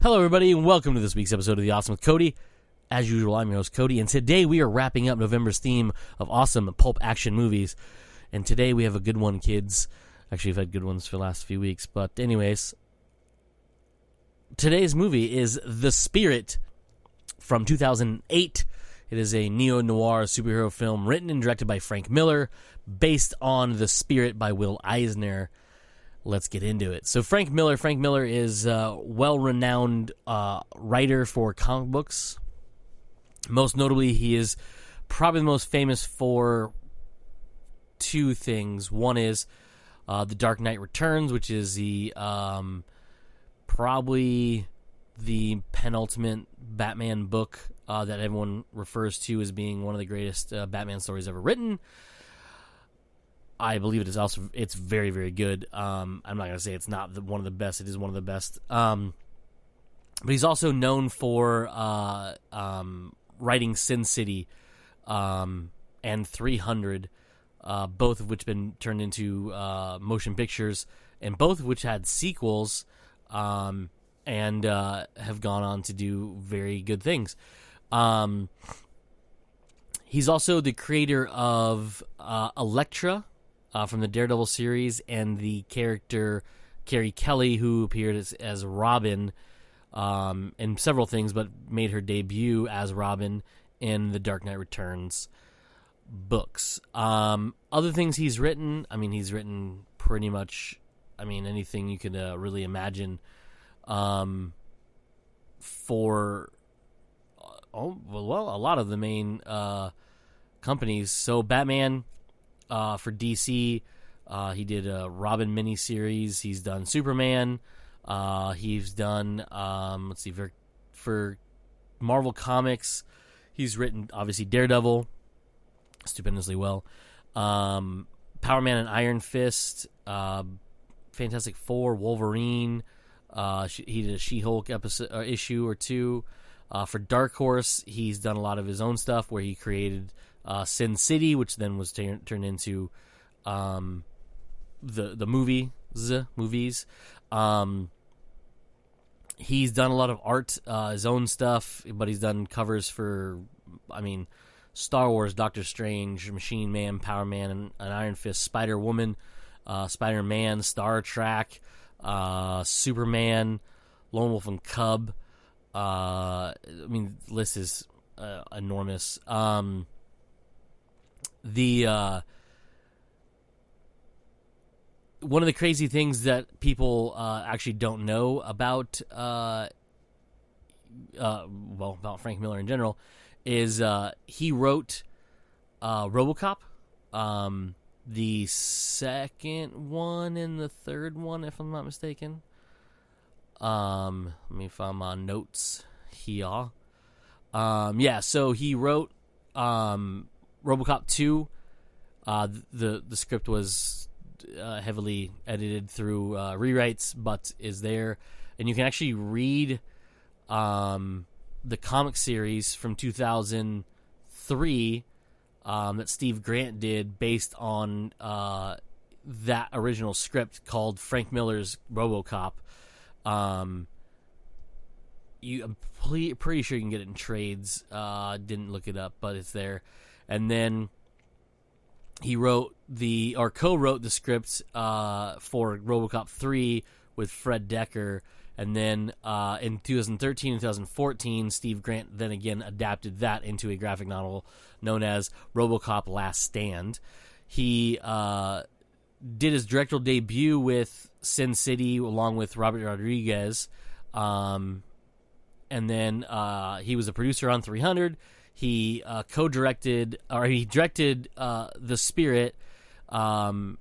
Hello, everybody, and welcome to this week's episode of the Awesome with C.O.D.Y. As usual, I'm your host, C.O.D.Y, and today we are wrapping up November's theme of awesome pulp action movies. And today we have a good one, kids. Actually, we've had good ones for the last few weeks, but anyways, today's movie is The Spirit from 2008. It is a neo-noir superhero film written and directed by Frank Miller, based on The Spirit by Will Eisner. Let's get into it. So Frank Miller is a well-renowned writer for comic books. Most notably, he is probably the most famous for two things. One is The Dark Knight Returns, which is the probably the penultimate Batman book that everyone refers to as being one of the greatest Batman stories ever written. I believe it's very, very good. I'm not going to say it's not one of the best. It is one of the best. But he's also known for writing Sin City and 300, both of which have been turned into motion pictures, and both of which had sequels and have gone on to do very good things. He's also the creator of Elektra, from the Daredevil series, and the character Carrie Kelly, who appeared as Robin in several things, but made her debut as Robin in the Dark Knight Returns books. Other things he's written, he's written pretty much, anything you could really imagine for, a lot of the main companies. So Batman, for DC, he did a Robin miniseries. He's done Superman. He's done, for Marvel Comics, he's written, obviously, Daredevil, stupendously well. Power Man and Iron Fist, Fantastic Four, Wolverine. He did a She-Hulk issue or two. For Dark Horse, he's done a lot of his own stuff where he created Sin City, which then was turned into the movies. He's done a lot of art, his own stuff, but he's done covers for, Star Wars, Doctor Strange, Machine Man, Power Man, and Iron Fist, Spider-Woman, Spider-Man, Star Trek, Superman, Lone Wolf and Cub. The list is enormous. One of the crazy things that people actually don't know about about Frank Miller in general is he wrote RoboCop, the second one and the third one, if I'm not mistaken. Let me find my notes here. So he wrote RoboCop 2. The script was heavily edited through rewrites, but is there, and you can actually read the comic series from 2003 that Steve Grant did based on that original script called Frank Miller's RoboCop. I'm pretty sure you can get it in trades. Didn't look it up, but it's there. And then he co-wrote the script for RoboCop 3 with Fred Decker, and then in 2013 and 2014, Steve Grant then again adapted that into a graphic novel known as RoboCop Last Stand. He did his directorial debut with Sin City along with Robert Rodriguez, and then he was a producer on 300. He directed The Spirit, and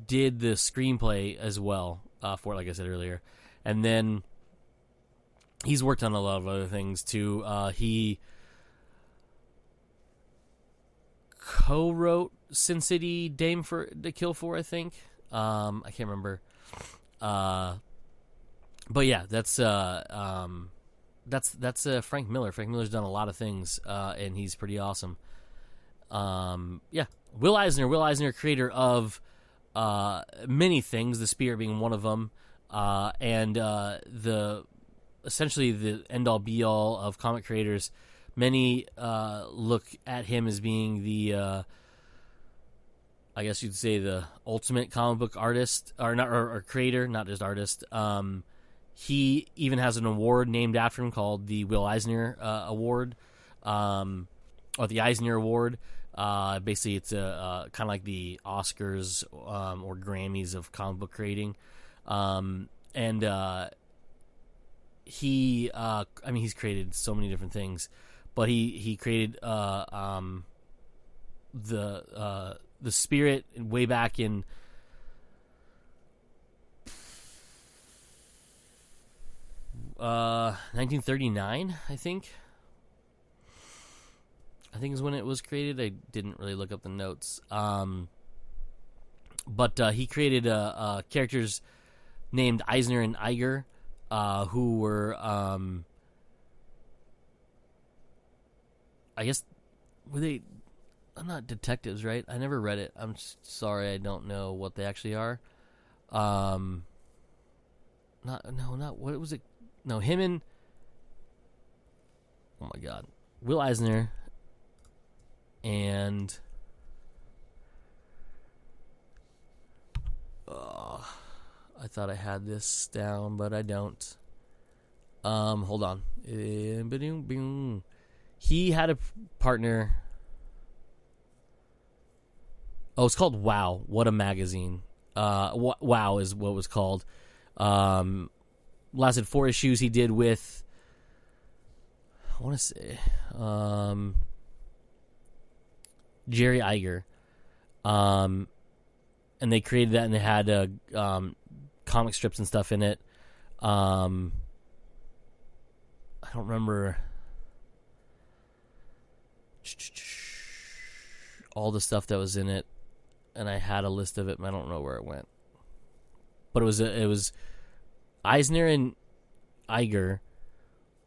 did the screenplay as well for it, like I said earlier. And then he's worked on a lot of other things too. He co-wrote Sin City, Dame to Kill For, I think. I can't remember. But yeah, that's Frank Miller. Frank Miller's done a lot of things, and he's pretty awesome. Will Eisner, creator of many things, the Spirit being one of them, and essentially the end-all be-all of comic creators. Many look at him as being the, I guess you'd say, the ultimate comic book artist, or creator, not just artist. He even has an award named after him called the Will Eisner Award, or the Eisner Award. Basically, it's a kind of like the Oscars or Grammys of comic book creating, and he's created so many different things, but he created the Spirit way back in 1939, I think is when it was created. I didn't really look up the notes. But he created characters named Eisner and Iger, who were, I guess, were they? I'm not detectives, right? I never read it. I'm sorry, I don't know what they actually are. What was it? No, him and, oh my God, Will Eisner and I thought I had this down, but I don't. Hold on. He had a partner. Oh, it's called Wow. What a magazine. Wow is what it was called. Lasted 4 issues. He did with, I want to say, Jerry Iger. And they created that, and they had comic strips and stuff in it. I don't remember all the stuff that was in it, and I had a list of it, and I don't know where it went. But it was Eisner and Iger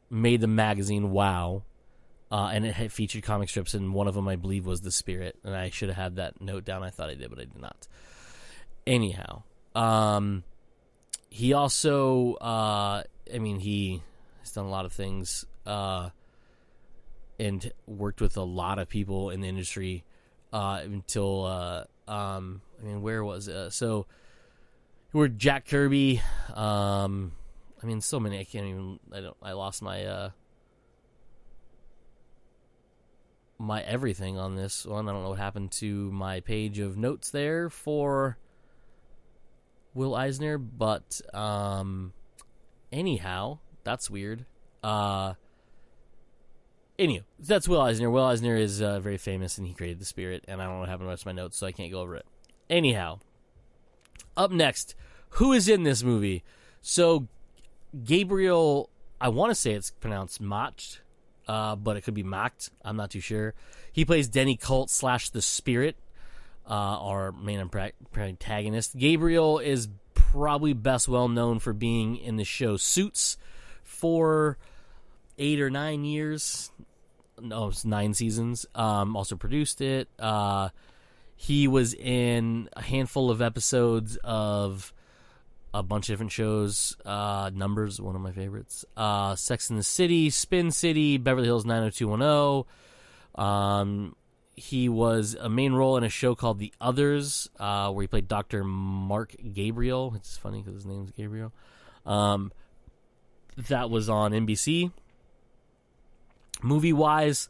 made the magazine Wow, and it had featured comic strips, and one of them I believe was The Spirit, and I should have had that note down. I thought I did, but I did not. Anyhow, he also, he's done a lot of things, and worked with a lot of people in the industry, until, where was it? So, we're Jack Kirby, so many, I lost my, my everything on this one. I don't know what happened to my page of notes there for Will Eisner, but anyhow, that's weird. Anyway, that's Will Eisner. Will Eisner is very famous, and he created the Spirit, and I don't know what happened to the rest of my notes, so I can't go over it. Anyhow, up next, who is in this movie? So, Gabriel, I want to say it's pronounced Macht, but it could be Macht. I'm not too sure. He plays Denny Colt / the Spirit, our main protagonist. Gabriel is probably best well known for being in the show Suits for 8 or 9 years. No, it's 9 seasons. Also produced it. He was in a handful of episodes of a bunch of different shows. Numbers, one of my favorites. Sex and the City, Spin City, Beverly Hills 90210. He was a main role in a show called The Others, where he played Dr. Mark Gabriel. It's funny because his name's Gabriel. That was on NBC. Movie-wise,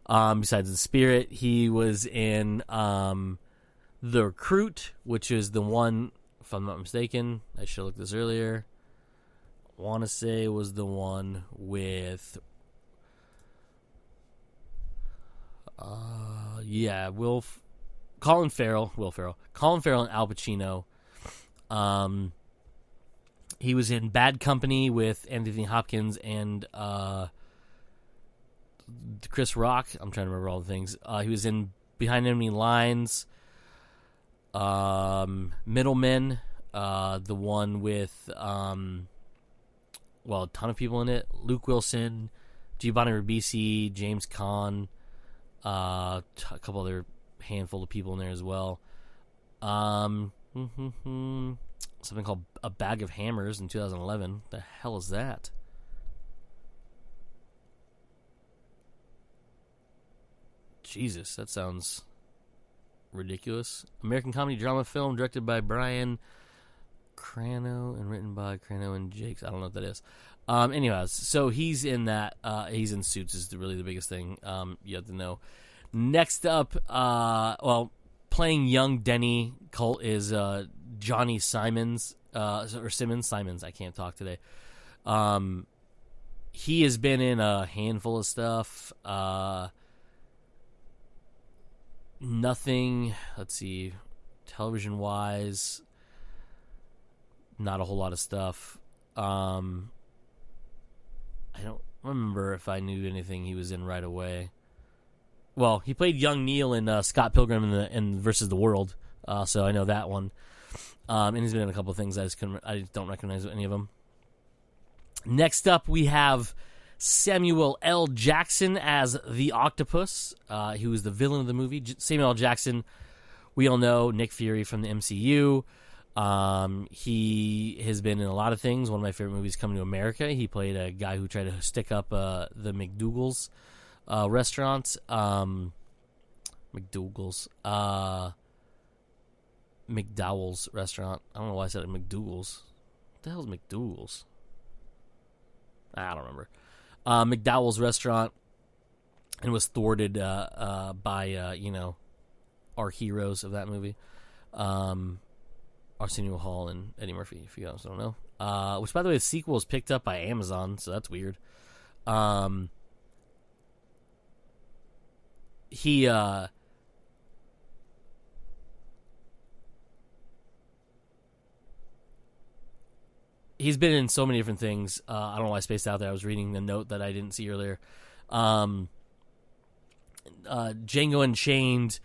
besides The Spirit, he was in The Recruit, which is the one, if I'm not mistaken, I should have looked this earlier, I want to say it was the one with, Colin Farrell and Al Pacino. He was in Bad Company with Anthony Hopkins and Chris Rock. I'm trying to remember all the things. He was in Behind Enemy Lines, Middlemen, the one with a ton of people in it. Luke Wilson, Giovanni Ribisi, James Caan, a couple other handful of people in there as well. Something called A Bag of Hammers in 2011. The hell is that? Jesus, that sounds ridiculous. American comedy drama film directed by Brian Crano and written by Crano and Jakes. I don't know what that is. Anyways, so he's in that. He's in Suits is really the biggest thing you have to know. Next up, playing young Denny Colt is Johnny Simons, or Simmons. I can't talk today. He has been in a handful of stuff. Nothing, let's see, television-wise, not a whole lot of stuff. I don't remember if I knew anything he was in right away. Well, he played young Neil in Scott Pilgrim in Versus the World, so I know that one. And he's been in a couple of things. I don't recognize any of them. Next up, we have Samuel L. Jackson as the Octopus, who is the villain of the movie. Samuel L. Jackson, we all know, Nick Fury from the MCU. He has been in a lot of things. One of my favorite movies, Coming to America. He played a guy who tried to stick up the McDougal's restaurant. McDougal's restaurant. I don't know why I said it, McDougal's. What the hell is McDougal's? I don't remember. McDowell's restaurant, and was thwarted by our heroes of that movie, Arsenio Hall and Eddie Murphy, if you guys don't know. Which, by the way, the sequel is picked up by Amazon, so that's weird. He's been in so many different things. I don't know why I spaced out there. I was reading the note that I didn't see earlier. Django Unchained.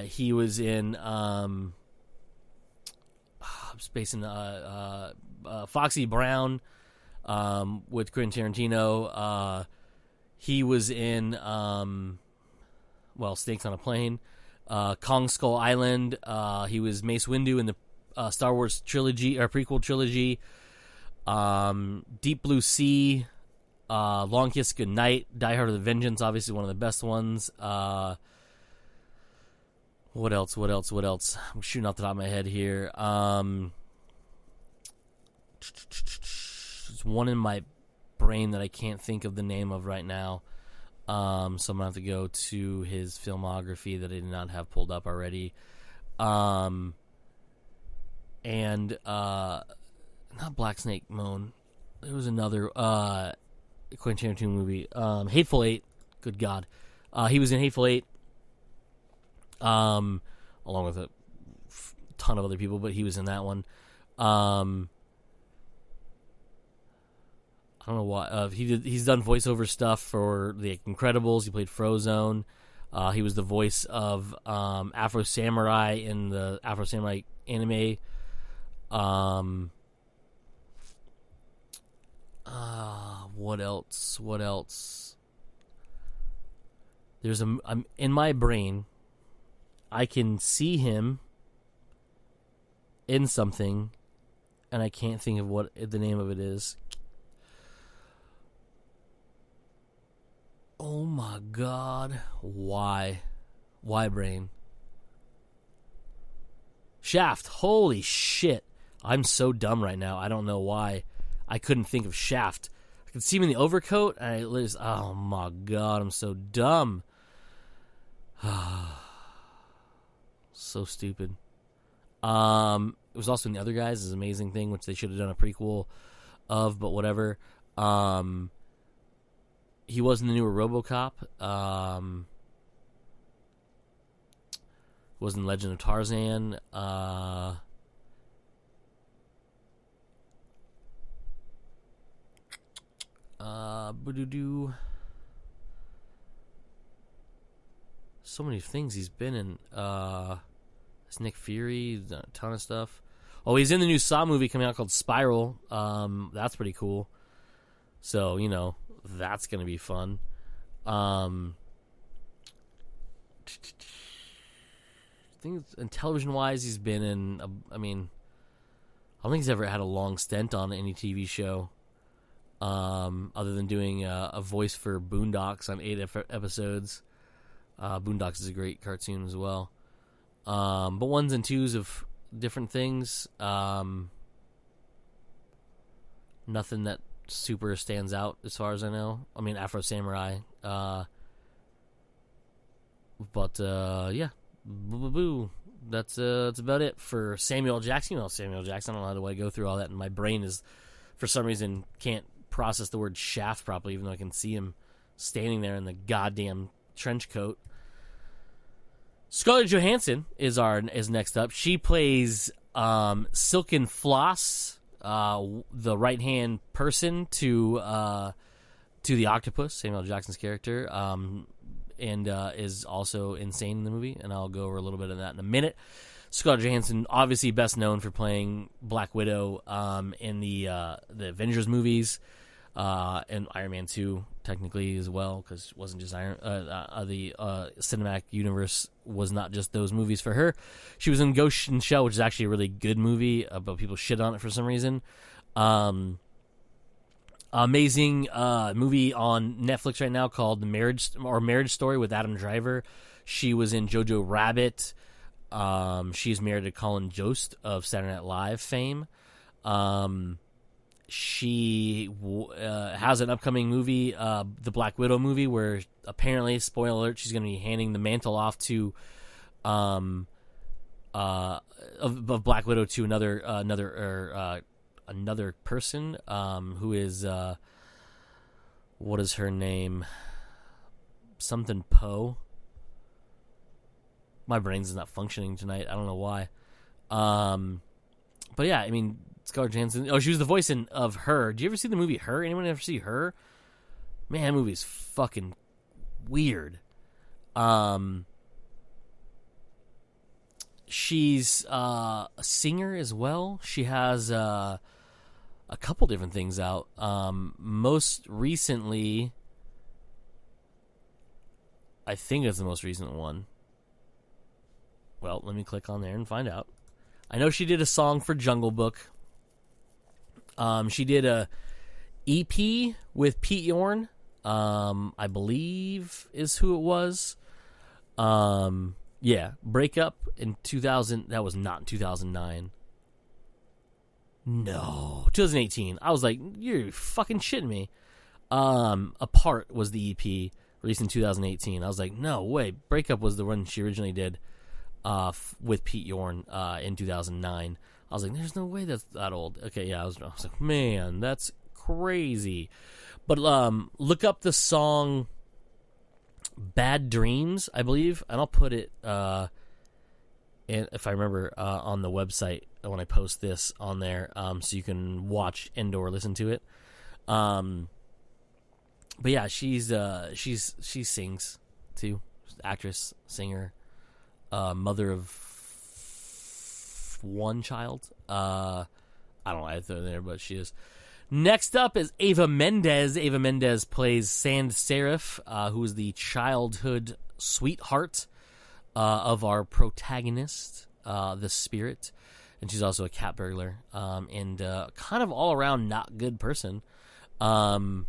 He was in spacing Foxy Brown with Quentin Tarantino. He was in Snakes on a Plane. Kong Skull Island. He was Mace Windu in the Star Wars trilogy or prequel trilogy, Deep Blue Sea, Long Kiss Goodnight, Die Hard with a Vengeance, obviously one of the best ones. What else? I'm shooting off the top of my head here. There's one in my brain that I can't think of the name of right now. So I'm gonna have to go to his filmography that I did not have pulled up already. And not Black Snake Moan. There was another Quentin Tarantino movie. Hateful Eight. Good God. He was in Hateful Eight. Along with a ton of other people, but he was in that one. I don't know why. He's done voiceover stuff for The Incredibles. He played Frozone. He was the voice of Afro Samurai in the Afro Samurai anime. What else? There's I'm in my brain. I can see him in something, and I can't think of what the name of it is. Oh my God. Why, brain? Shaft. Holy shit. I'm so dumb right now. I don't know why I couldn't think of Shaft. I could see him in the overcoat, and oh my God, I'm so dumb. So stupid. It was also in The Other Guys, this amazing thing, which they should have done a prequel of, but whatever. He was in the newer RoboCop. Was in Legend of Tarzan. So many things he's been in. It's Nick Fury, a ton of stuff. Oh, he's in the new Saw movie coming out called Spiral. That's pretty cool. So, that's going to be fun. think, and television-wise, he's been in. I don't think he's ever had a long stint on any TV show, other than doing a voice for Boondocks on 8 episodes. Boondocks is a great cartoon as well. But ones and twos of different things. Nothing that super stands out as far as I know. I mean, Afro Samurai. But yeah, boo. That's about it for Samuel Jackson. You know Samuel Jackson. I don't know how do I go through all that, and my brain is, for some reason, can't process the word shaft properly, even though I can see him standing there in the goddamn trench coat. Scarlett Johansson is next up. She plays Silken Floss, the right hand person to the octopus, Samuel Jackson's character, and is also insane in the movie. And I'll go over a little bit of that in a minute. Scarlett Johansson, obviously best known for playing Black Widow in the Avengers movies, and Iron Man 2 technically as well, because it wasn't just the cinematic universe was not just those movies for her. She was in Ghost in the Shell, which is actually a really good movie, but people shit on it for some reason. Amazing movie on Netflix right now called Marriage Story with Adam Driver. She was in Jojo Rabbit. She's married to Colin Jost of Saturday Night Live fame. She has an upcoming movie, the Black Widow movie, where apparently, spoiler alert, she's going to be handing the mantle off to of Black Widow to another person who is what is her name? Something Poe. My brain's not functioning tonight. I don't know why. But yeah, I mean, Scarlett Johansson. Oh, she was the voice of Her. Did you ever see the movie Her? Anyone ever see Her? Man, that movie is fucking weird. She's a singer as well. She has a couple different things out. Most recently, I think it's the most recent one. Well, let me click on there and find out. I know she did a song for Jungle Book. She did a EP with Pete Yorn, I believe is who it was. Yeah, Breakup in 2000. That was not in 2009. No, 2018. I was like, you're fucking shitting me. Apart was the EP released in 2018. I was like, no way. Breakup was the one she originally did with Pete Yorn in 2009. I was like, there's no way that's that old. Okay, yeah, I was like, man, that's crazy. But look up the song Bad Dreams, I believe, and I'll put it, and if I remember, on the website when I post this on there, so you can watch and or listen to it. But yeah, she sings too, actress, singer, mother of one child. I don't know why I threw it there, but she is. Next up is Ava Mendes. Ava Mendes plays Sans Serif, who is the childhood sweetheart of our protagonist, the Spirit. And she's also a cat burglar, and kind of all-around not good person. But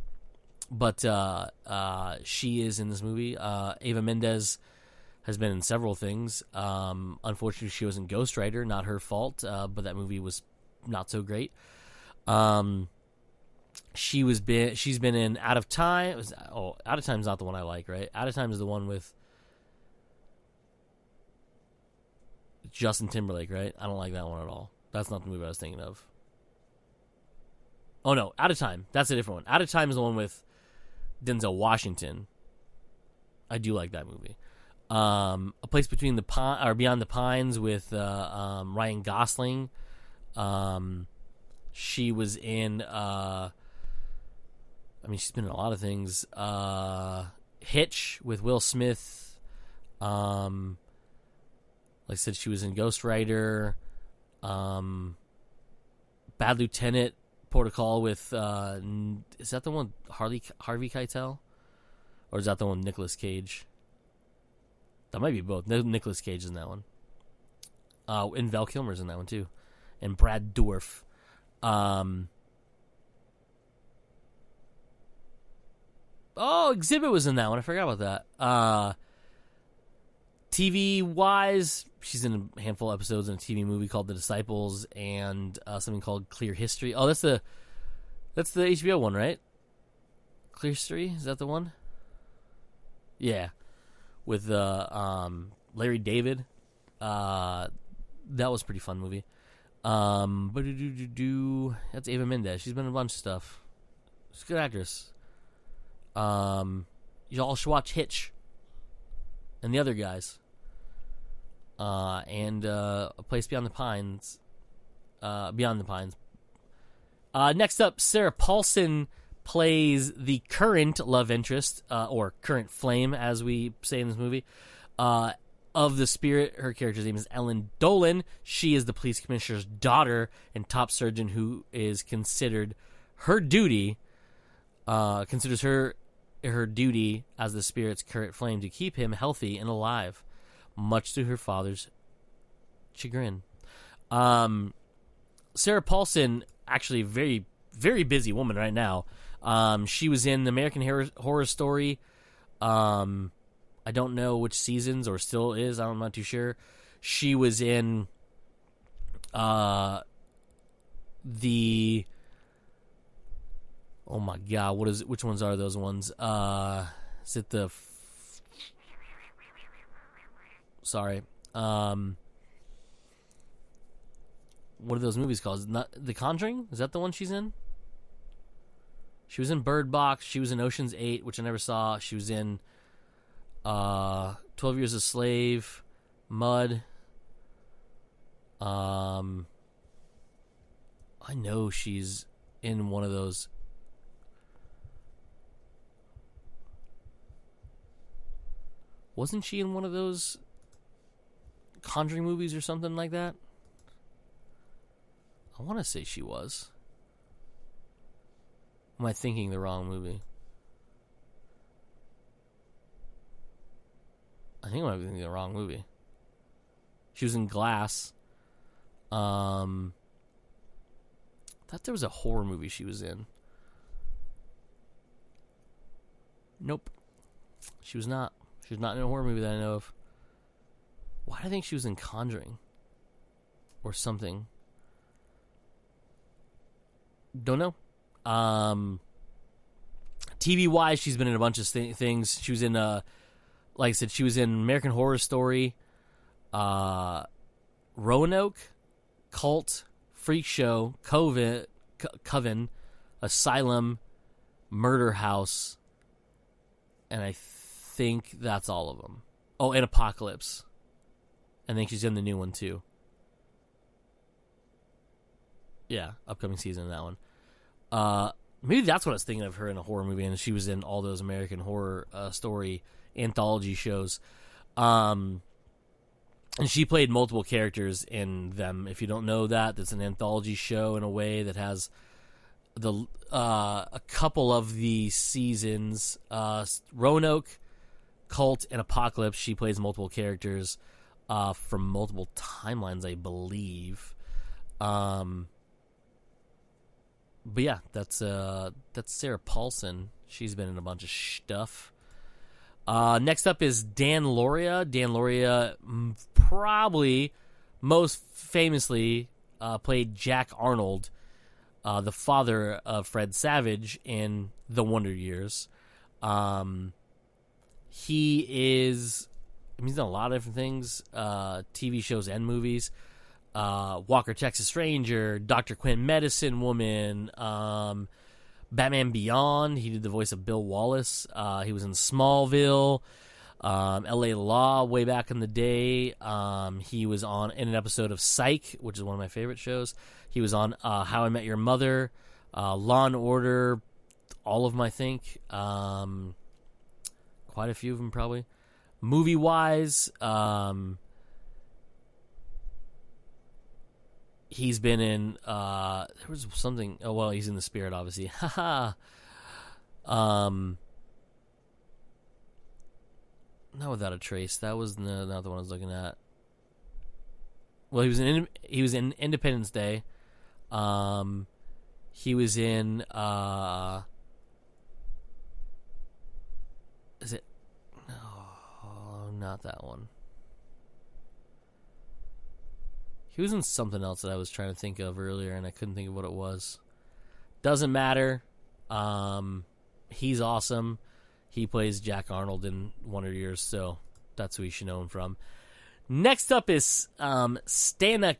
she is in this movie. Ava Mendes has been in several things. Unfortunately, she was in Ghost Rider, not her fault, but that movie was not so great. She's been in Out of Time. Out of Time is not the one I like, right? Out of Time is the one with Justin Timberlake, right? I don't like that one at all. That's not the movie I was thinking of. Oh no, Out of Time. That's a different one. Out of Time is the one with Denzel Washington. I do like that movie. A Place Beyond the Pines with Ryan Gosling. She was in. She's been in a lot of things. Hitch with Will Smith. Like I said, she was in Ghost Rider. Bad Lieutenant, Protocol with. Is that the one Harvey Keitel, or is that the one Nicolas Cage? That might be both. Nicolas Cage is in that one. And Val Kilmer's in that one too, and Brad Dourif. Exhibit was in that one. I forgot about that. TV wise, she's in a handful of episodes in a TV movie called The Disciples and something called Clear History. Oh, that's the HBO one, right? Clear History, is that the one? Yeah, with Larry David. That was a pretty fun movie. That's Ava Mendes. She's been in a bunch of stuff. She's a good actress. Y'all should watch Hitch and the other guys. And A Place Beyond the Pines. Beyond the Pines. Next up, Sarah Paulson plays the current love interest, or current flame, as we say in this movie, of the Spirit. Her character's name is Ellen Dolan. She is the police commissioner's daughter and top surgeon who is considers her duty as the Spirit's current flame to keep him healthy and alive, much to her father's chagrin. Sarah Paulson, actually very, very busy woman right now. She was in American Horror Story. I don't know which seasons, or still is. I'm not too sure. She was in oh my god, which ones are those ones? Is it the sorry. What are those movies called? Not The Conjuring? Is that the one she's in? She was in Bird Box. She was in Ocean's 8, which I never saw. She was in 12 Years a Slave, Mud. I know she's in one of those. Wasn't she in one of those Conjuring movies or something like that? I want to say she was. Am I thinking the wrong movie? I think I might be thinking the wrong movie. She was in Glass. Thought there was a horror movie she was in. Nope. She was not. She was not in a horror movie that I know of. Why do I think she was in Conjuring? Or something. Don't know. TV-wise, she's been in a bunch of things. She was in, like I said, she was in American Horror Story, Roanoke, Cult, Freak Show, Coven, Asylum, Murder House, and I think that's all of them. Oh, and Apocalypse. I think she's in the new one, too. Yeah, upcoming season of that one. Maybe that's what I was thinking of her in a horror movie, and she was in all those American Horror Story anthology shows. And she played multiple characters in them. If you don't know that, that's an anthology show in a way that has a couple of the seasons. Roanoke, Cult, and Apocalypse, she plays multiple characters from multiple timelines, I believe. But yeah, that's Sarah Paulson. She's been in a bunch of stuff. Next up is Dan Lauria. Dan Lauria probably most famously played Jack Arnold, the father of Fred Savage in The Wonder Years. He's done a lot of different things, TV shows and movies. Walker, Texas Ranger, Dr. Quinn, Medicine Woman, Batman Beyond. He did the voice of Bill Wallace. He was in Smallville, L.A. Law way back in the day. He was in an episode of Psych, which is one of my favorite shows. He was on How I Met Your Mother, Law and Order, all of them, I think. Quite a few of them, probably. Movie-wise, he's been in, there was something, he's in The Spirit, obviously. Haha. Not Without a Trace. That was not the one I was looking at. Well, he was in Independence Day. He was in is it? No, not that one. He was in something else that I was trying to think of earlier, and I couldn't think of what it was. Doesn't matter. He's awesome. He plays Jack Arnold in Wonder Years, so that's who you should know him from. Next up is Stana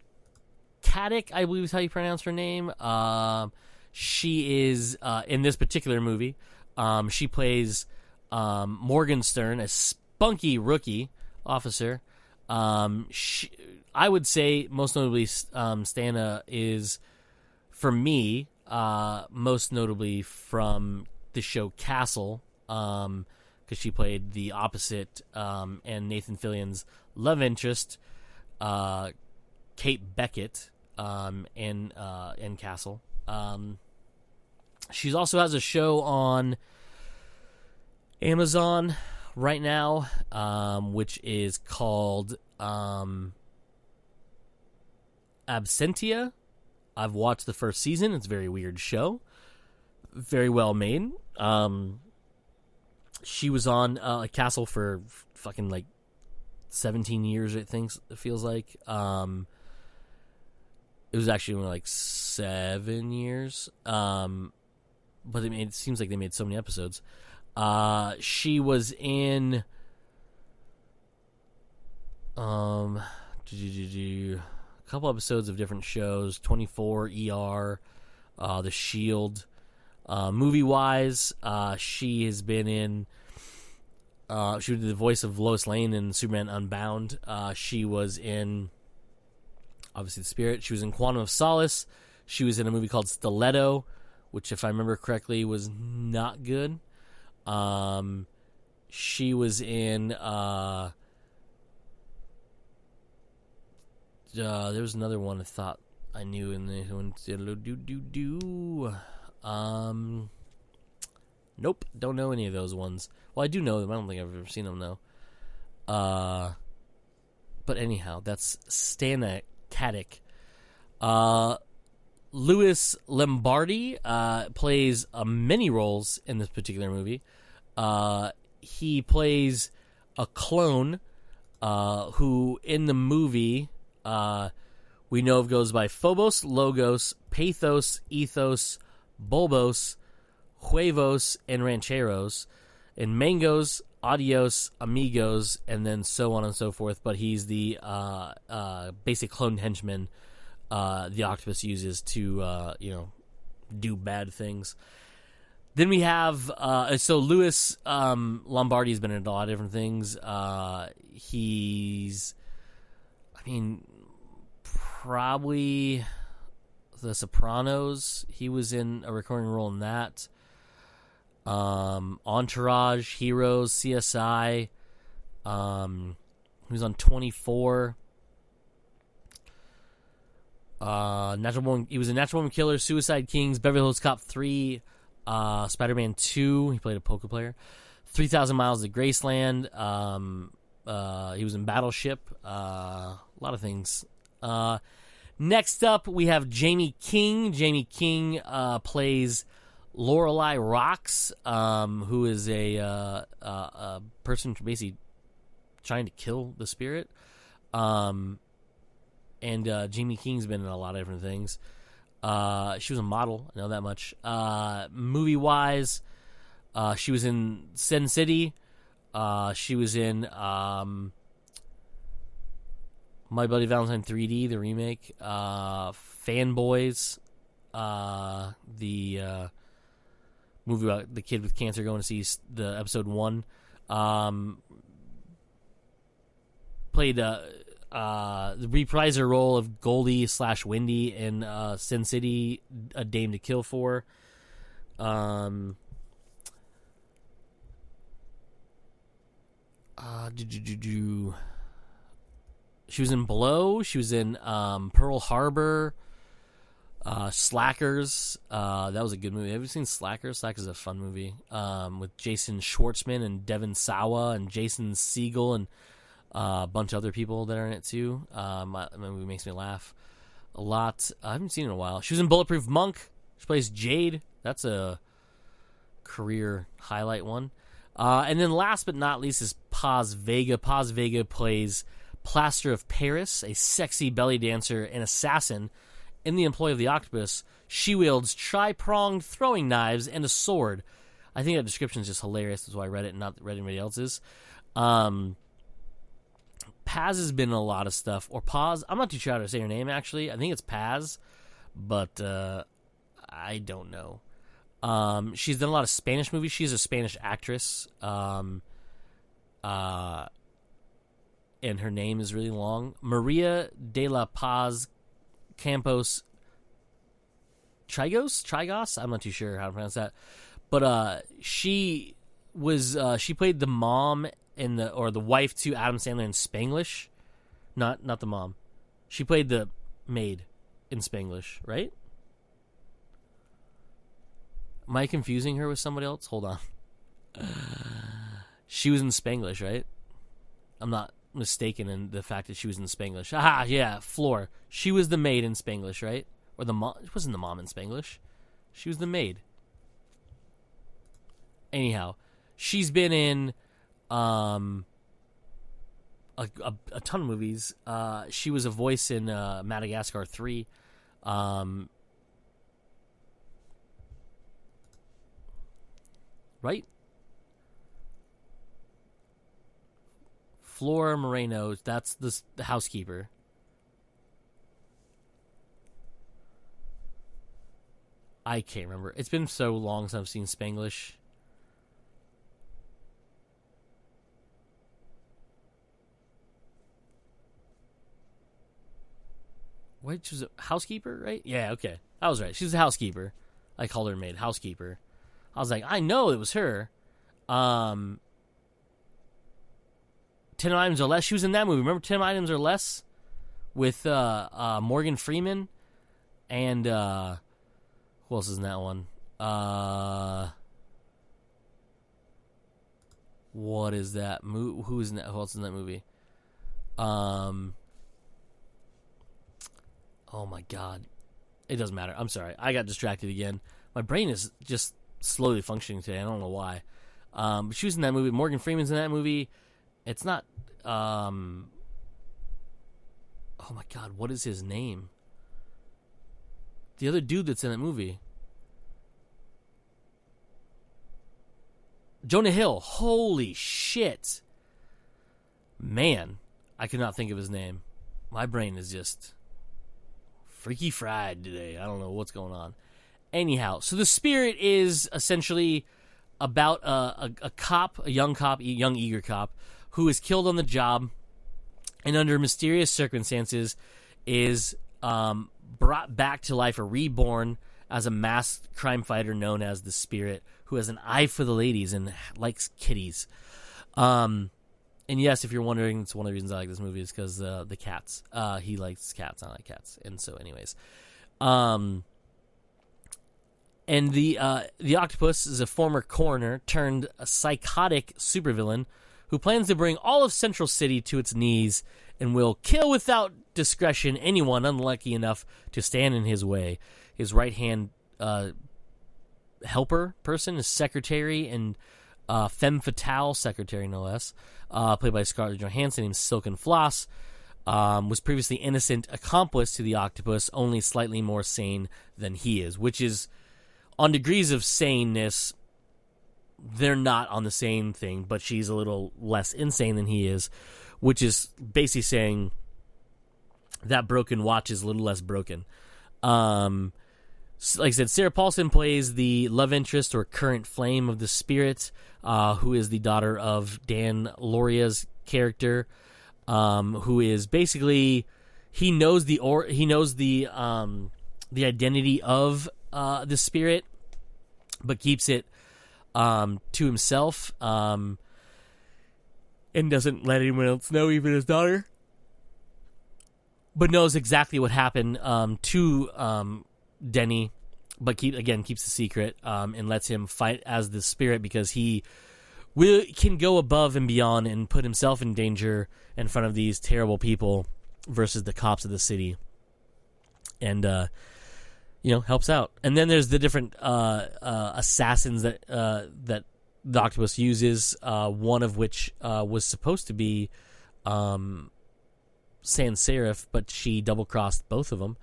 Katic, I believe is how you pronounce her name. She is, in this particular movie, she plays Morgenstern, a spunky rookie officer. I would say most notably Stana is, for me, most notably from the show Castle, because she played the opposite and Nathan Fillion's love interest, Kate Beckett, in Castle. She also has a show on Amazon right now, which is called Absentia. I've watched the first season. It's a very weird show. Very well made. She was on Castle for fucking like 17 years, it feels like. It was actually only like 7 years. But it seems like they made so many episodes. She was in a couple episodes of different shows, 24, ER, The Shield. Movie-wise, she has been in... she was the voice of Lois Lane in Superman Unbound. She was in, obviously, The Spirit. She was in Quantum of Solace. She was in a movie called Stiletto, which, if I remember correctly, was not good. She was in... there was another one I thought I knew in the one. Nope, don't know any of those ones. Well, I do know them. I don't think I've ever seen them though. But anyhow, that's Stana Katic. Louis Lombardi plays many roles in this particular movie. He plays a clone who, in the movie, we know of goes by Phobos, Logos, Pathos, Ethos, Bulbos, Huevos, and Rancheros, and Mangos, Adios, Amigos, and then so on and so forth. But he's the basic clone henchman the octopus uses to, do bad things. Then we have, so Louis Lombardi's been in a lot of different things. He's, probably The Sopranos. He was in a recurring role in that. Entourage, Heroes, CSI. He was on 24. He was in Natural Born Killer, Suicide Kings, Beverly Hills Cop 3, Spider-Man 2. He played a poker player. 3,000 Miles to Graceland. He was in Battleship. A lot of things. Next up, we have Jamie King. Jamie King plays Lorelei Rocks, who is a person basically trying to kill the spirit. And Jamie King's been in a lot of different things. She was a model, I know that much. Movie-wise, she was in Sin City. She was in My Bloody Valentine 3D, the remake. Fanboys, the movie about the kid with cancer going to see the episode 1. Played the reprised her role of Goldie / Wendy in Sin City, A Dame to Kill For. She was in Blow. She was in Pearl Harbor. Slackers. That was a good movie. Have you seen Slackers? Slackers is a fun movie. With Jason Schwartzman and Devin Sawa and Jason Segel and A bunch of other people that are in it too. The movie makes me laugh a lot. I haven't seen it in a while. She was in Bulletproof Monk. She plays Jade. That's a career highlight one. And then last but not least is Paz Vega. Paz Vega plays Plaster of Paris, a sexy belly dancer and assassin in the employ of the Octopus. She wields tri-pronged throwing knives and a sword. I think that description is just hilarious. That's why I read it and not read anybody else's. Paz has been in a lot of stuff. Or Paz. I'm not too sure how to say her name, actually. I think it's Paz, but I don't know. She's done a lot of Spanish movies. She's a Spanish actress. And her name is really long. Maria de la Paz Campos Trigos? I'm not too sure how to pronounce that. But she played the mom or the wife to Adam Sandler in Spanglish. Not the mom. She played the maid in Spanglish, right? Am I confusing her with somebody else? Hold on. She was in Spanglish, right? I'm not mistaken in the fact that she was in Spanglish. Aha, yeah, Floor. She was the maid in Spanglish, right? Or the mom. It wasn't the mom in Spanglish. She was the maid. Anyhow, she's been in a ton of movies. She was a voice in Madagascar 3. Right? Flora Moreno, that's the housekeeper. I can't remember. It's been so long since I've seen Spanglish. Wait, she was a housekeeper, right? Yeah, okay. I was right. She was a housekeeper. I called her maid, housekeeper. I was like, I know it was her. 10 Items or Less. She was in that movie. Remember 10 Items or Less? With Morgan Freeman. And who else is in that one? What is that? Who else is in that movie? Oh my God. It doesn't matter. I'm sorry. I got distracted again. My brain is just slowly functioning today. I don't know why. But she was in that movie. Morgan Freeman's in that movie. It's not... oh my God, what is his name? The other dude that's in that movie. Jonah Hill. Holy shit. Man, I could not think of his name. My brain is just freaky fried today. I don't know what's going on. Anyhow, so The Spirit is essentially about a cop, a young eager cop, who is killed on the job and under mysterious circumstances is brought back to life or reborn as a masked crime fighter known as the Spirit, who has an eye for the ladies and likes kitties. And yes, if you're wondering, it's one of the reasons I like this movie is because the cats. He likes cats, I like cats. And so anyways. And the Octopus is a former coroner turned a psychotic supervillain who plans to bring all of Central City to its knees and will kill without discretion anyone unlucky enough to stand in his way. His right-hand helper person, his secretary and femme fatale secretary, no less, played by Scarlett Johansson, named Silken Floss, was previously innocent accomplice to the Octopus, only slightly more sane than he is, which is, on degrees of saneness, they're not on the same thing, but she's a little less insane than he is, which is basically saying that broken watch is a little less broken. Like I said, Sarah Paulson plays the love interest or current flame of the Spirit, who is the daughter of Dan Loria's character, who is basically he knows the identity of the Spirit, but keeps it to himself, and doesn't let anyone else know, even his daughter, but knows exactly what happened to Denny, but keeps the secret, and lets him fight as the Spirit because he can go above and beyond and put himself in danger in front of these terrible people versus the cops of the city, and helps out. And then there's the different assassins that the octopus uses. One of which was supposed to be Sans Serif, but she double crossed both of them.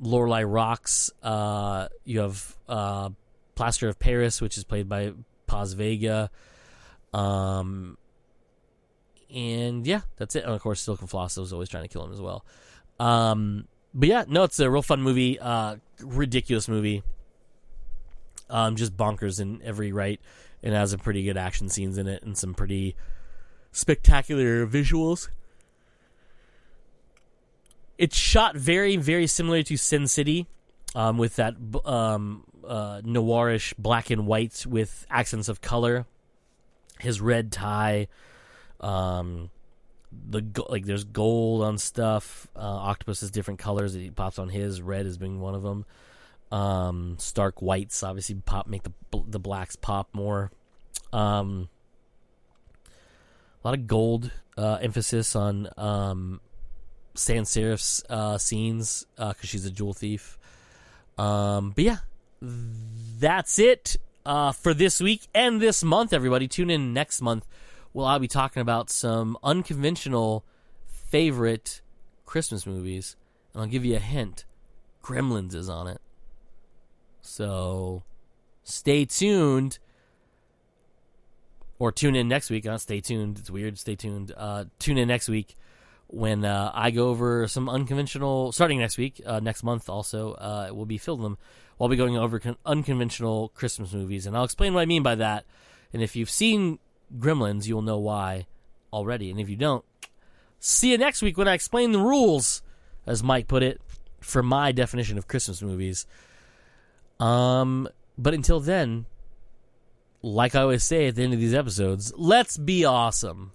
Lorelei Rocks. You have Plaster of Paris, which is played by Paz Vega. And yeah, that's it. And of course, Silken Floss was always trying to kill him as well. But yeah, no, it's a real fun movie. Ridiculous movie. Just bonkers in every right. And has some pretty good action scenes in it and some pretty spectacular visuals. It's shot very, very similar to Sin City, with that noirish black and white with accents of color. His red tie, there's gold on stuff. Octopus has different colors that he pops on his. Red as being one of them. Stark whites obviously make the blacks pop more. A lot of gold emphasis on Sans Serif's scenes because she's a jewel thief. But yeah, that's it for this week and this month, everybody. Tune in next month. I'll be talking about some unconventional favorite Christmas movies. And I'll give you a hint. Gremlins is on it. So stay tuned. Or tune in next week. Stay tuned. It's weird. Stay tuned. Tune in next week when I go over some unconventional, starting next week, next month also, we'll be filming them. I'll be going over unconventional Christmas movies, and I'll explain what I mean by that. And if you've seen Gremlins, you'll know why already. And if you don't, see you next week when I explain the rules, as Mike put it, for my definition of Christmas movies. But until then, like I always say at the end of these episodes, let's be awesome.